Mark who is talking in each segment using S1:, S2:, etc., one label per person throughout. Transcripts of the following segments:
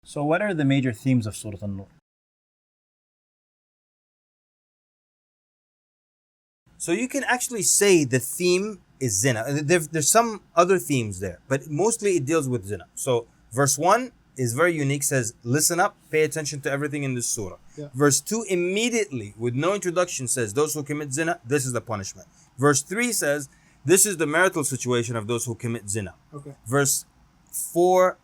S1: So what are the major themes of Surah An-Nūr?
S2: So you can actually say the theme is zina. There's some other themes there, but mostly it deals with zina. So verse 1 is very unique, says, listen up, pay attention to everything in this surah.
S3: Yeah.
S2: Verse 2 immediately, with no introduction, says, those who commit zina, this is the punishment. Verse 3 says, this is the marital situation of those who commit zina.
S3: Okay.
S2: Verse 4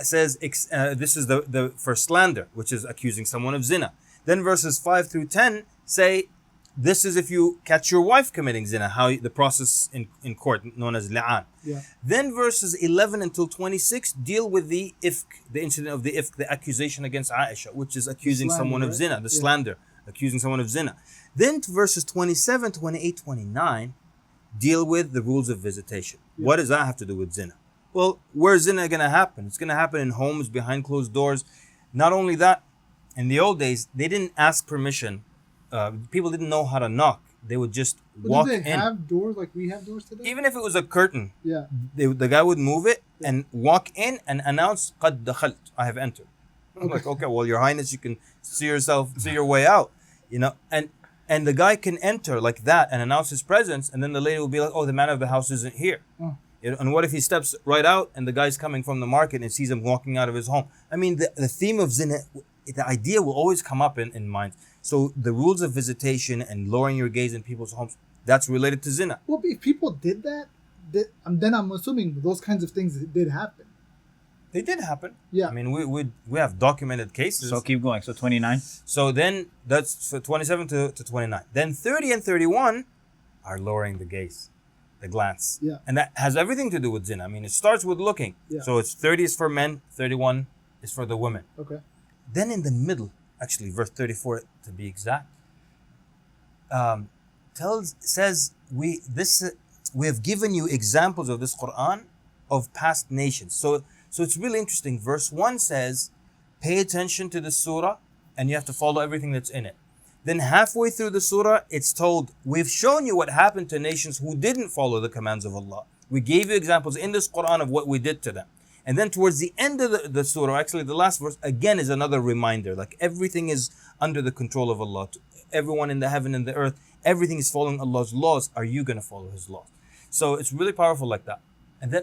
S2: says, this is the for slander, which is accusing someone of zina. Then verses 5 through 10 say, this is if you catch your wife committing zina, how the process in court, known as li'an.
S3: Yeah.
S2: Then verses 11 until 26 deal with the ifk, the incident of the ifk, the accusation against Aisha, which is accusing
S3: Slander,
S2: someone of
S3: right?
S2: zina, the
S3: Yeah.
S2: slander, accusing someone of zina. Then to verses 27, 28, 29 deal with the rules of visitation.
S3: Yeah.
S2: What does that have to do with zina? Well, where's zina going to happen? It's going to happen in homes, behind closed doors. Not only that, in the old days, they didn't ask permission. People didn't know how to knock. They would just walk
S3: But do they
S2: in.
S3: have doors like we have doors today?
S2: Even if it was a curtain,
S3: Yeah.
S2: the guy would move it and walk in and announce, قَدْ دَخَلْت, I have entered. I'm like, okay, well, Your Highness, you can see your way out, you know. And the guy can enter like that and announce his presence, and then the lady will be like, oh, the man of the house isn't here.
S3: Oh.
S2: You know, and what if he steps right out and the guy's coming from the market and sees him walking out of his home? I mean, the theme of zina, the idea will always come up in mind. So the rules of visitation and lowering your gaze in people's homes, that's related to zina.
S3: Well, if people did that, then I'm assuming those kinds of things did happen.
S2: They did happen.
S3: Yeah.
S2: I mean, we have documented cases.
S1: So keep going. So 29.
S2: So then that's for 27 to 29. Then 30 and 31 are lowering the gaze, the glance.
S3: Yeah.
S2: And that has everything to do with zina. I mean, it starts with looking.
S3: Yeah.
S2: So it's 30 is for men, 31 is for the women.
S3: Okay.
S2: Then in the middle, actually verse 34 to be exact, says we have given you examples of this Quran of past nations. So it's really interesting. Verse 1 says, pay attention to the surah and you have to follow everything that's in it. Then halfway through the surah, it's told, we've shown you what happened to nations who didn't follow the commands of Allah. We gave you examples in this Quran of what we did to them. And then towards the end of the surah, actually the last verse, again is another reminder. Like everything is under the control of Allah. Everyone in the heaven and the earth, everything is following Allah's laws. Are you going to follow His laws? So it's really powerful like that.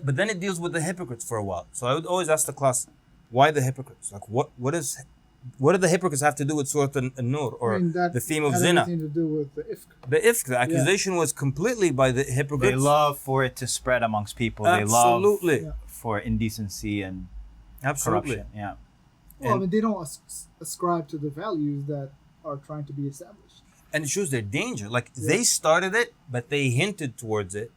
S2: But then it deals with the hypocrites for a while. So I would always ask the class, why the hypocrites? Like what do the hypocrites have to do with Surah An-Nūr or the theme of zina?
S3: Anything to do with the ifk.
S2: The ifk, the accusation was completely by the hypocrites.
S1: They love for it to spread amongst people.
S2: Absolutely.
S1: They love for indecency and
S2: Absolutely.
S1: corruption. Yeah.
S3: Well, I mean, they don't ascribe to the values that are trying to be established.
S2: And it shows their danger. Like they started it, but they hinted towards it.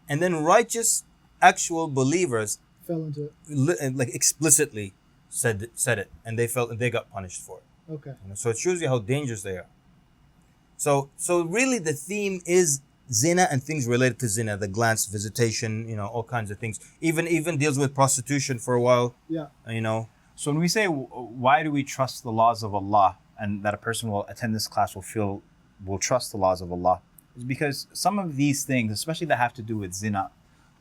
S2: And then righteous, actual believers
S3: Fell into it.
S2: like explicitly said it, and they got punished for it.
S3: Okay.
S2: You know, so it shows you how dangerous they are. So really the theme is zina and things related to zina, the glance, visitation, you know, all kinds of things. Even deals with prostitution for a while.
S3: Yeah.
S2: You know.
S1: So when we say, why do we trust the laws of Allah, and that a person will attend this class will trust the laws of Allah, is because some of these things, especially that have to do with zina,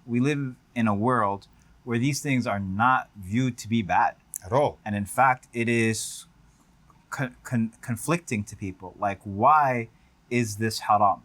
S1: we live in a world where these things are not viewed to be bad.
S2: At all.
S1: And in fact, it is conflicting to people. Like, why is this haram?